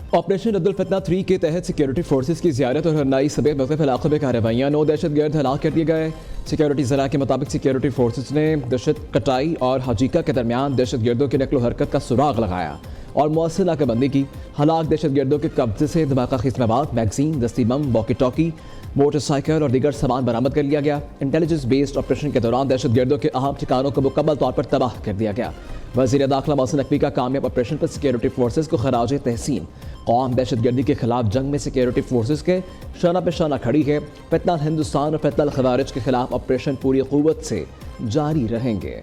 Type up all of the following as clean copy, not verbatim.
Operation Raddul फतना 3 के तहत security forces की ज़ियारत और हरनाई समेत मुख्तलिफ इलाकों में कार्रवाइयाँ 9 दहशतगर्द हलाक कर दिए गए। सिक्योरिटी ज़रा के मुताबिक सिक्योरिटी फोर्सेस ने दहशत कटाई और हजीका के दरमियान दहशतगर्दों की नकलो हरकत का सुराग लगाया और मौसर नाकाबंदी की। हलाक दहशतगर्दों के कब्जे से धमाका खिस्म बात, मैगजीन, दस्ती बम, वॉकी टॉकी, मोटरसाइकिल और दीगर सामान बरामद कर लिया गया। इंटेलिजेंस बेस्ड ऑपरेशन के दौरान दहशतगर्दों के अहम ठिकानों को मुकम्मल तौर पर तबाह कर दिया गया। वज़ीर दाखिला मोहसिन नकवी का कामयाब ऑपरेशन पर सिक्योरिटी फोर्सेस को खराज तहसीन। कौम दहशतगर्दी के खिलाफ जंग में सिक्योरिटी फोर्सेस के शाना पे शाना खड़ी है। फितना हिंदुस्तान और फितना खवारिज के खिलाफ ऑपरेशन पूरी क़ुव्वत से जारी रहेंगे।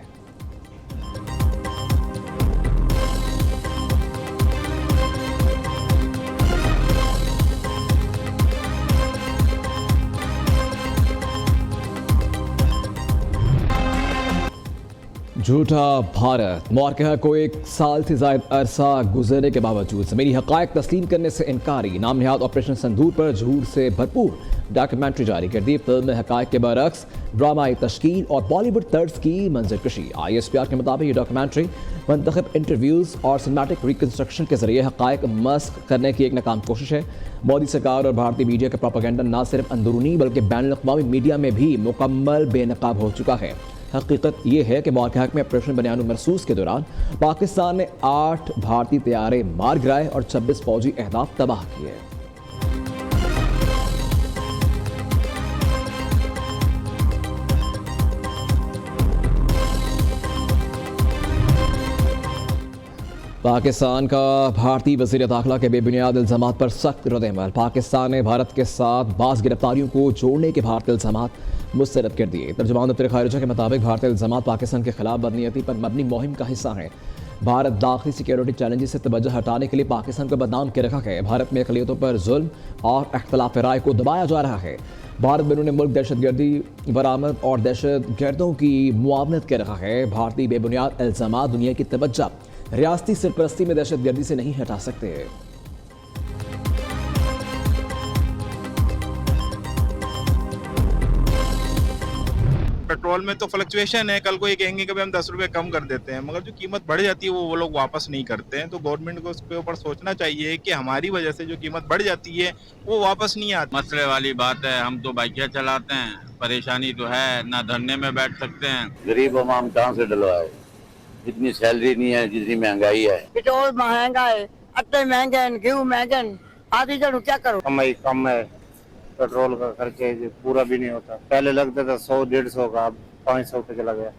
झूठा भारत मुआरका को 1 साल से ज़ायद अरसा गुजरने के बावजूद ज़मीनी हक़ाइक़ तस्लीम करने से इनकारी। नाम नहाद ऑपरेशन संदूर पर झूठ से भरपूर डॉक्यूमेंट्री जारी कर दी। फिल्म में हक़ाइक़ के बरक्स ड्रामाई तश्कील और बॉलीवुड तर्ज की मंजरकशी। ISPR के मुताबिक ये डॉक्यूमेंट्री मुंतखब इंटरव्यूज़ और सिनेमैटिक रिकन्स्ट्रक्शन के जरिए हक़ाइक़ मस्क करने की एक नाकाम कोशिश है। मोदी सरकार और भारतीय मीडिया का प्रोपेगेंडा न सिर्फ अंदरूनी बल्कि बैनुल अक़वामी मीडिया में भी मुकम्मल बेनकाब हो चुका है। हकीकत यह है कि मुआरका में ऑपरेशन बनियान महसूस के दौरान पाकिस्तान ने 8 भारतीय तैयारे मार गिराए और 26 फौजी अहदाफ तबाह किए। पाकिस्तान का भारतीय वज़ीर दाखिला के बेबुनियाद इल्ज़ामात पर सख्त रद्द-ए-अमल। पाकिस्तान ने भारत के साथ बाज़ गिरफ्तारियों को जोड़ने के भारतीय इल्ज़ामात मुस्तरद कर दिए। तर्जुमान दफ्तर खारिजा के मुताबिक भारतीय इल्ज़ामात पाकिस्तान के खिलाफ बदनीयती पर मबनी मुहिम का हिस्सा है। भारत दाखिली सिक्योरिटी चैलेंजेस से तवज्जो हटाने के लिए पाकिस्तान को बदनाम कर रखा है। भारत में अक़लियतों पर जुल्म और इख्तिलाफ राय को दबाया जा रहा है। भारत बैरून मुल्क दहशतगर्दी बरामद और दहशतगर्दों की मुआवनत कर रहा है। भारतीय बेबुनियाद इल्ज़ामात दुनिया की तवज्जो रियासती सरपरस्ती में दहशतगर्दी से नहीं हटा सकते। पेट्रोल में तो फ्लक्चुएशन है, कल को ये कहेंगे कि हम 10 रुपए कम कर देते हैं, मगर जो कीमत बढ़ जाती है वो लोग वापस नहीं करते हैं। तो गवर्नमेंट को उसके ऊपर सोचना चाहिए कि हमारी वजह से जो कीमत बढ़ जाती है वो वापस नहीं आती। मसले वाली बात है, हम तो बाइकियाँ चलाते हैं, परेशानी तो है, ना धरने में बैठ सकते हैं। गरीब अवाम कहाँ से डलवाए, जितनी सैलरी नहीं है, जितनी महंगाई है। पेट्रोल महंगा है, अट्टे महंगे हैं, गेहूँ महंगे हैं, आधी जरूर क्या करो। कमाई कम है, पेट्रोल का खर्चे पूरा भी नहीं होता। पहले लगता था 100-150 का, अब 500 पे चला गया।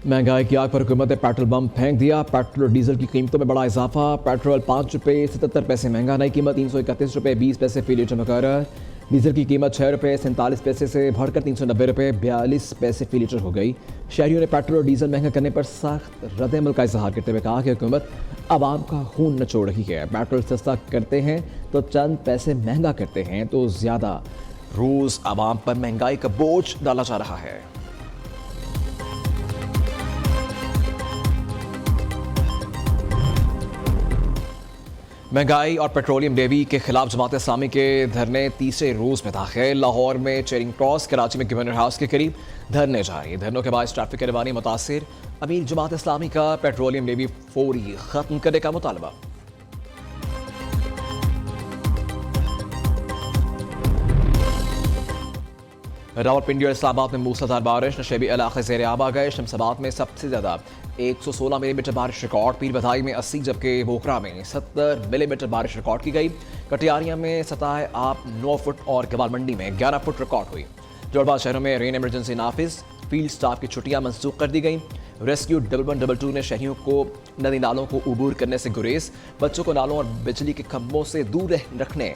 महंगाई की आग पर हुकूमत ने पेट्रोल बम फेंक दिया। पेट्रोल और डीजल की कीमतों में बड़ा इजाफा। पेट्रोल 5 रुपये 77 पैसे महंगा, नई कीमत 331 रुपये 20 पैसे फी लीटर मुकर्रर। डीजल की कीमत 6 रुपये 47 पैसे से बढ़कर 390 रुपये 42 पैसे फी लीटर हो गई। शहरियों ने पेट्रोल और डीजल महंगा करने पर सख्त रद्द-ए-अमल का इजहार करते हुए कहा कि हुकूमत आवाम का खून नचोड़ रही है। पेट्रोल सस्ता करते हैं तो चंद पैसे, महंगा करते हैं तो ज़्यादा। रोज़ आवाम पर महंगाई का बोझ डाला जा रहा है। महंगाई और पेट्रोलियम लेवी के खिलाफ जमात इस्लामी के धरने तीसरे रोज में दाखिल। लाहौर में चेरिंग क्रॉस, कराची में गवर्नर हाउस के करीब धरने जारी। धरनों के बाद ट्रैफिक की रवानी मुतासिर। अमीर जमात इस्लामी का पेट्रोलियम लेवी फौरी खत्म करने का मुतालबा। रावलपिंडी और इस्लामाबाद में मूसलाधार बारिश, नशेबी इलाके ज़ेर आब आ गए। शमशाबाद में सबसे ज़्यादा 116 मिलीमीटर बारिश रिकॉर्ड, पीर बधाई में 80 जबकि बोखरा में 70 मिलीमीटर बारिश रिकॉर्ड की गई। कटियारियाँ में सतह आप 9 फुट और गवाल मंडी में 11 फुट रिकॉर्ड हुई। जोड़बाद शहरों में रेन इमरजेंसी नाफिज, फील्ड स्टाफ की छुट्टियां मनसूख कर दी गई। रेस्क्यू 1122 ने शहरियों को नदी नालों को उबूर करने से गुरेज, बच्चों को नालों और बिजली के खंभों से दूर रखने,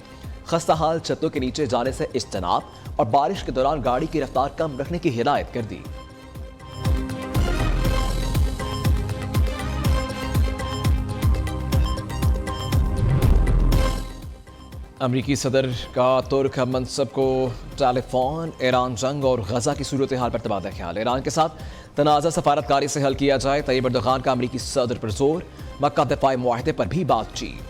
खस्ता हाल छतों के नीचे जाने से इज्तनाब और बारिश के दौरान गाड़ी की रफ्तार कम रखने की हिदायत कर दी। अमरीकी सदर का तुर्क मनसब को टेलीफोन। ईरान जंग और गजा की सूरत हाल पर तबादला ख्याल। ईरान के साथ तनाज़ा सफारतकारी से हल किया जाए। तैयब एर्दोगान का अमरीकी सदर पर जोर। मक्का दिफाई मुआहदे पर भी बातचीत।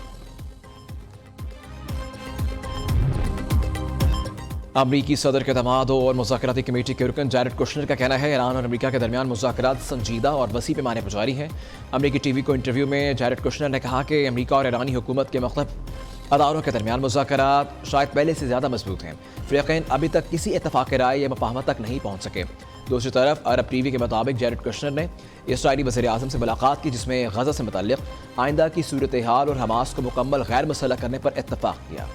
अमरीकी सदर के दमाद और मुज़ाकराती कमेटी के रुकन जैरेड कुशनर का कहना है ईरान और अमरीका के दरमियान मुज़ाकरात संजीदा और वसी पैमाने पर जारी हैं। अमरीकी टीवी को इंटरव्यू में जैरेड कुशनर ने कहा कि अमरीका और ईरानी हुकूमत के मुख्तलिफ अदारों के दरमियान मुज़ाकरात शायद पहले से ज़्यादा मजबूत हैं। फ़रीक़ैन अभी तक किसी इत्तफ़ाक़ राय या मुफ़ाहमत तक नहीं पहुँच सके। दूसरी तरफ अरब टीवी के मुताबिक जैरेड कुशनर ने इसराइली वज़ीर आज़म से मुलाकात की, जिसमें गज़ा से मुतल्लिक़ आइंदा की सूरत हाल और हमास को मुकम्मल गैर मुसल्लह करने पर इत्तफ़ाक़ किया।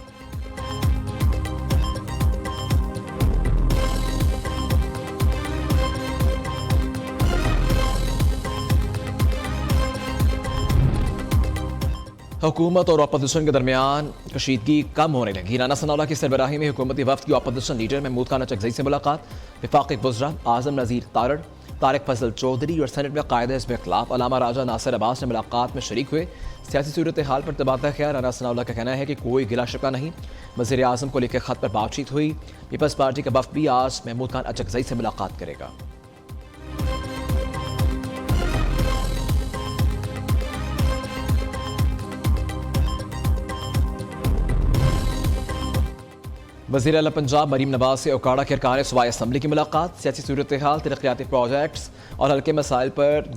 हुकूमत और अपोजिशन के दरमियान कशीदगी कम होने लगी। राना सनाउल्लाह की सरबराही में हुकूमती वफ्द की अपोजिशन लीडर महमूद खान अचकज़ई से मुलाकात, वफाकी वज़रा आज़म नज़ीर तारड़, तारिक फजल चौधरी और सेनेट में कायदे हिज़्ब इख्तिलाफ अल्लामा राजा नासिर अब्बास ने मुलाकात में शरीक हुए। सियासी सूरत हाल पर तबादला ख्याल। राना सनाउल्लाह का कहना है कि कोई गिला शिकवा नहीं। वज़ीर आज़म को लिखे खत पर बातचीत हुई। पीपल्स पार्टी का वफ्द भी आज महमूद खान अचकज़ई से मुलाकात करेगा। वज़ीर आला पंजाब मरीम नवाज से ओकाड़ा के अरकान सूबाई असम्बली की मुलाकात, सियासी सूरत हाल, तरक्याती प्रोजेक्ट्स और हल्के मसाइल पर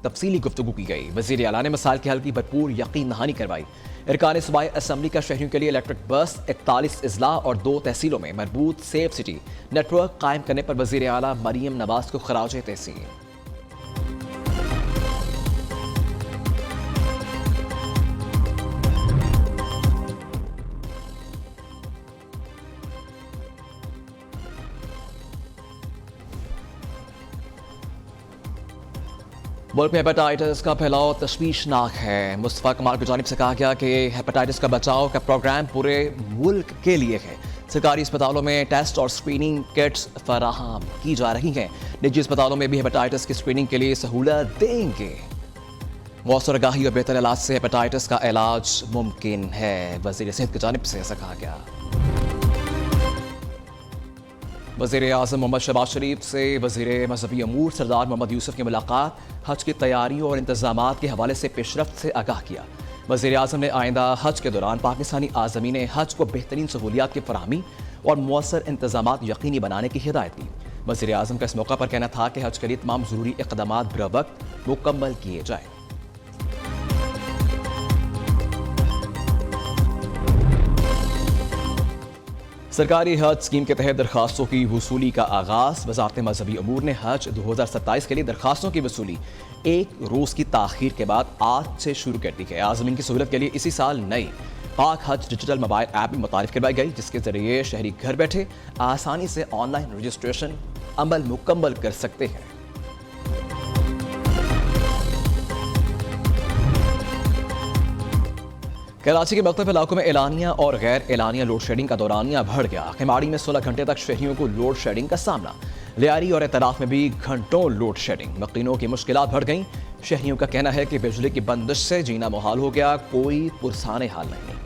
तफसीली गुफ्तगू की गई। वज़ीर आला ने मसाइल के हल की भरपूर यकीन दहानी करवाई। अरकान सूबाई असम्बली का शहरियों के लिए इलेक्ट्रिक बस, 41 अजला और 2 तहसीलों में मरबूत सेफ सिटी नेटवर्क कायम करने पर वज़ीर आला मरीम नवाज को खराज तहसीन। मुल्क में हेपेटाइटिस का फैलाव तशवीशनाक है। मुस्तफ़ा कमाल की जानिब से कहा गया कि हेपेटाइटिस का बचाव का प्रोग्राम पूरे मुल्क के लिए है। सरकारी अस्पतालों में टेस्ट और स्क्रीनिंग किट्स फराहम की जा रही हैं। निजी अस्पतालों में भी हेपेटाइटिस की स्क्रीनिंग के लिए सहूलत देंगे। मौसर आगाही और बेहतर इलाज से हेपेटाइटिस का इलाज मुमकिन है। वज़ीर सेहत की जानिब से ऐसा कहा गया। वज़ीर आज़म मोहम्मद शहबाज शरीफ से वज़ीर मजहबी अमूर सरदार मोहम्मद यूसुफ की मुलाकात, हज की तैयारियों और इंतजामात के हवाले से पेशरफ्त से आगाह किया। वज़ीर आज़म ने आइंदा हज के दौरान पाकिस्तानी आज़मीन हज को बेहतरीन सहूलियात की फराहमी और मौसर इंतजामात यकीनी बनाने की हिदायत की। वज़ीर आज़म का इस मौका पर कहना था कि हज के लिए तमाम ज़रूरी इक़दामात बरवक्त मुकम्मल किए जाएँ। सरकारी हज स्कीम के तहत दरखास्तों की वसूली का आगाज़। वज़ारत मजहबी अमूर ने हज 2027 के लिए दरखास्तों की वसूली 1 रोज़ की ताख़ीर के बाद आज से शुरू कर दी है। आज़मीन की सहूलत के लिए इसी साल नई पाक हज डिजिटल मोबाइल ऐप भी मुतारिफ करवाई गई, जिसके ज़रिए शहरी घर बैठे आसानी से ऑनलाइन रजिस्ट्रेशन अमल मुकम्मल कर सकते हैं। कराची के मुख्तलिफ इलाकों में एलानिया और गैर एलानिया लोड शेडिंग का दौरानिया बढ़ गया। खिमाड़ी में 16 घंटे तक शहरियों को लोड शेडिंग का सामना। लियारी और एतराफ में भी घंटों लोड शेडिंग। मकीनों की मुश्किलात बढ़ गईं। शहरियों का कहना है कि बिजली की बंदिश से जीना मुहाल हो गया, कोई पुरसाने हाल नहीं।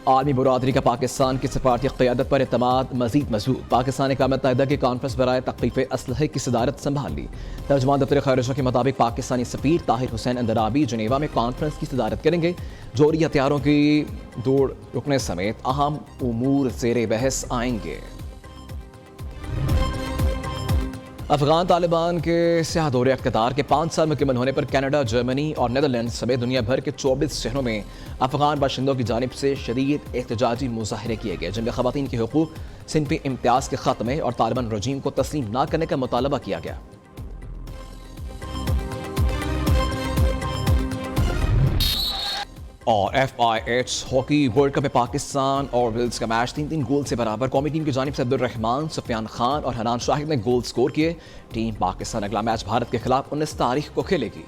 आलमी बरादरी का पाकिस्तान की सफारती क़यादत पर एतमाद मज़ीद मजबूत। पाकिस्तान ने अक़वाम मुत्तहिदा की कॉन्फ्रेंस बराए तख्फ़ीफ़ असलहे की सदारत संभाल ली। तर्जुमान दफ्तर ख़ारिजा के मुताबिक पाकिस्तानी सफ़ीर ताहिर हुसैन अंदराबी जनेवा में कॉन्फ्रेंस की सदारत करेंगे। जोहरी हथियारों की दौड़ रुकने समेत अहम उमूर ज़ेरे बहस आएंगे। अफगान तालिबान के स्याह दौरे इक़्तिदार के 5 साल मुकम्मल होने पर कनाडा, जर्मनी और नीदरलैंड समेत दुनिया भर के 24 शहरों में अफगान बाशिंदों की जानिब से शदीद एहतजाजी मुजाहरे किए गए, जिनमें ख़वातीन के हुकूक, सिनफी इम्तियाज़ के ख़त्मे और तालिबान रजीम को तस्लीम न करने का मुतालबा किया गया। और FIH हॉकी वर्ल्ड कप में पाकिस्तान और वेल्स का मैच 3-3 गोल से बराबर। कौमी टीम की जानिब से अब्दुल रहमान, सुफियान खान और हनान शाहिद ने गोल स्कोर किए। टीम पाकिस्तान अगला मैच भारत के खिलाफ 19 तारीख को खेलेगी।